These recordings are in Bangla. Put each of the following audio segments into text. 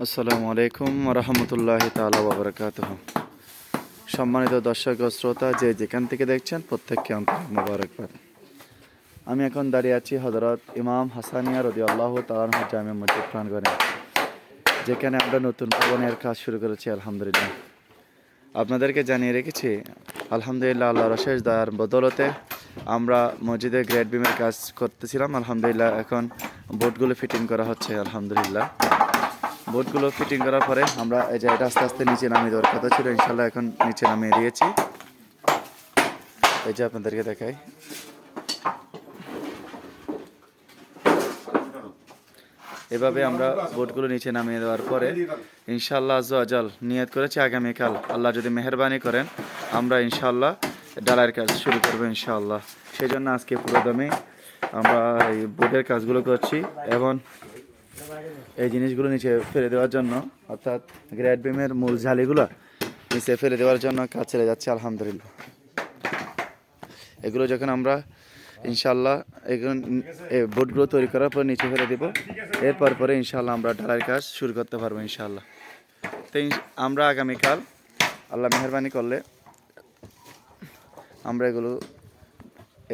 আসসালামু আলাইকুম রহমতুল্লাহ তাআলা ওয়া বারাকাতুহু। সম্মানিত দর্শক ও শ্রোতা, যে যেখান থেকে দেখছেন প্রত্যেককে আন্তরিক মোবারকবাদ। আমি এখন দাঁড়িয়ে আছি হযরত ইমাম হাসানিয়া রাদিয়াল্লাহু তাআলা আনহু জামে মসজিদ প্রাঙ্গণে, যেখানে আমরা নতুন ভবনের কাজ শুরু করেছি। আলহামদুলিল্লাহ, আপনাদেরকে জানিয়ে রেখেছি আলহামদুলিল্লাহ আল্লাহর অশেষ দয়ার বদৌলতে আমরা মসজিদে গ্রেড বিমের কাজ করতেছিলাম। আলহামদুলিল্লাহ এখন বোর্ডগুলো ফিটিং করা হচ্ছে। আলহামদুলিল্লাহ বোর্ডগুলো ফিটিং করার পরে আমরা এই যে এটা আস্তে আস্তে নিচে নামিয়ে দেওয়ার কথা ছিল, ইনশাল্লাহ এখন নিচে নামিয়ে দিয়েছি। এই যে আপনাদেরকে দেখাই, এভাবে আমরা বোর্ডগুলো নিচে নামিয়ে দেওয়ার পরে ইনশাল্লাহ আজ্জা আজাল নিয়ত করেছি আগামীকাল আল্লাহ যদি মেহেরবানি করেন আমরা ইনশাল্লাহ ডালাইয়ের কাজ শুরু করবো ইনশাআল্লাহ। সেই জন্য আজকে পুরো দমে আমরা এই বোর্ডের কাজগুলো করছি এবং এই জিনিসগুলো নিচে ফেলে দেওয়ার জন্য, অর্থাৎ গ্রেড বিমের মূল ঝালিগুলো নিচে ফেলে দেওয়ার জন্য কাজ চলে যাচ্ছে। আলহামদুলিল্লাহ এগুলো যখন আমরা ইনশাল্লাহ এখন বোর্ডগুলো তৈরি করার পর নিচে ফেলে দেবো, এরপর পরে ইনশাল্লাহ আমরা ঢালাইয়ের কাজ শুরু করতে পারবো ইনশাল্লাহ। তো আমরা আগামীকাল আল্লাহ মেহেরবানি করলে আমরা এগুলো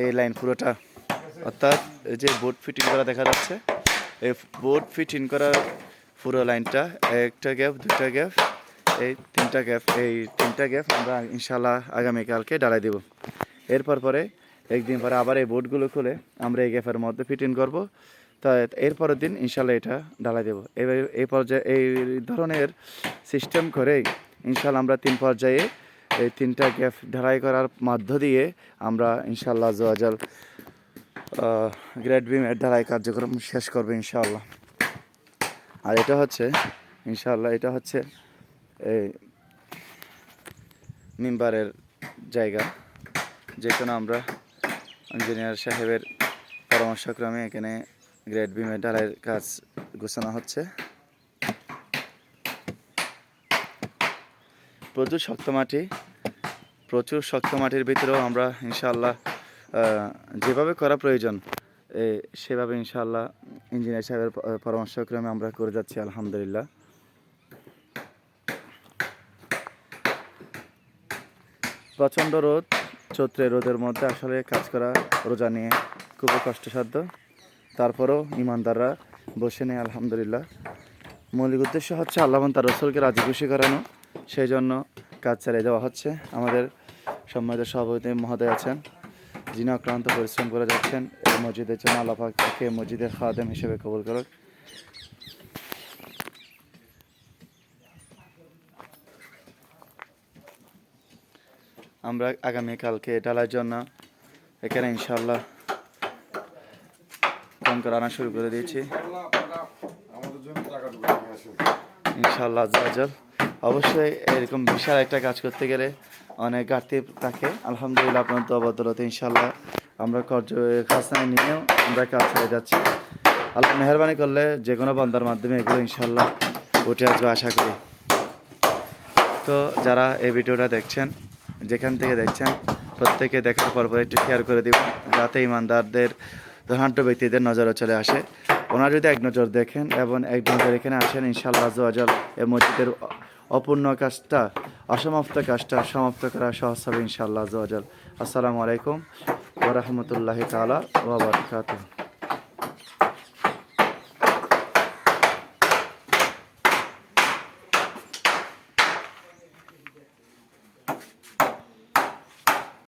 এই লাইন পুরোটা, অর্থাৎ এই যে বোর্ড ফিটিং করা দেখা যাচ্ছে, এই বোর্ড ফিটিং করার পুরো লাইনটা একটা গ্যাপ, দুটা গ্যাপ, এই তিনটা গ্যাপ আমরা ইনশাল্লাহ আগামীকালকে ডালাই দেব। এরপর পরে একদিন পরে আবার এই বোর্ডগুলো খুলে আমরা এই গ্যাপের মধ্যে ফিটিং করব। তা এরপরের দিন ইনশাল্লাহ এটা ডালাই দেবো। এবার এই পর্যায়ে এই ধরনের সিস্টেম করেই ইনশাল্লাহ আমরা 3 পর্যায়ে এই 3টা গ্যাপ ঢালাই করার মধ্য দিয়ে আমরা ইনশাল্লাহ আজ্জাল গ্রেড বিমের ঢালাই কার্যক্রম শেষ করবে ইনশাআল্লাহ। আর এটা হচ্ছে ইনশাআল্লাহ এটা হচ্ছে এই মিম্বারের জায়গা, যেখানে আমরা ইঞ্জিনিয়ার সাহেবের পরামর্শক্রমে এখানে গ্রেড বিমের ঢালাইয়ের কাজ গোছানো হচ্ছে। প্রচুর শক্ত মাটির ভিতরেও আমরা ইনশাআল্লাহ যেভাবে করা প্রয়োজন সেভাবে ইনশাআল্লাহ ইঞ্জিনিয়ার সাহেবের পরামর্শক্রমে আমরা করে যাচ্ছি। আলহামদুলিল্লাহ প্রচণ্ড রোদ, চৈত্রের রোদের মধ্যে আসলে কাজ করা রোজা নিয়ে খুবই কষ্টসাধ্য, তারপরেও ইমানদাররা বসে নেই। আলহামদুলিল্লাহ মৌলিক উদ্দেশ্য হচ্ছে আল্লাহ তার রসুলকে রাজি খুশি করানো, সেই জন্য কাজ চালিয়ে দেওয়া হচ্ছে। আমাদের সম্মানিত সভাপতি মহোদয় আছেন, যিনি অক্লান্ত পরিশ্রম করে যাচ্ছেন এই মসজিদের জন্য। আল্লাহ পাক তাকে মসজিদের খাদেম হিসেবে কবুল করুক। আমরা আগামীকালকে ঢালাইয়ের জন্য এখানে ইনশাআল্লাহ কঙ্কর আনা শুরু করে দিয়েছি ইনশাআল্লাহ আজ্জাল। অবশ্যই এরকম বিশাল একটা কাজ করতে গেলে অনেক ঘাটতি থাকে। আলহামদুলিল্লাহ আপনার দোয়া বদৌলতে ইনশাআল্লাহ আমরা খাজনায় নিয়েও আমরা কাজ ছেড়ে যাচ্ছি। আল্লাহ মেহেরবানি করলে যে কোনো বান্দার মাধ্যমে এগুলো ইনশাআল্লাহ উঠে আসবে আশা করি। তো যারা এই ভিডিওটা দেখছেন, যেখান থেকে দেখছেন, প্রত্যেকে দেখার পর একটু শেয়ার করে দিব, যাতে ইমানদারদের ধনাঢ্য ব্যক্তিদের নজরে চলে আসে। ওনারা যদি এক নজর দেখেন এবং এক নজর এখানে আসেন ইনশাআল্লাহ আজ্জাল এই মসজিদের অপূর্ণ কাজটা, অসমাপ্ত কাজটা সমাপ্ত করা সহজ হবে ইনশাআল্লাহ আজ্জাল। আসসালামু আলাইকুম ওয়া রাহমাতুল্লাহি তাআলা ওয়া বারাকাতুহু।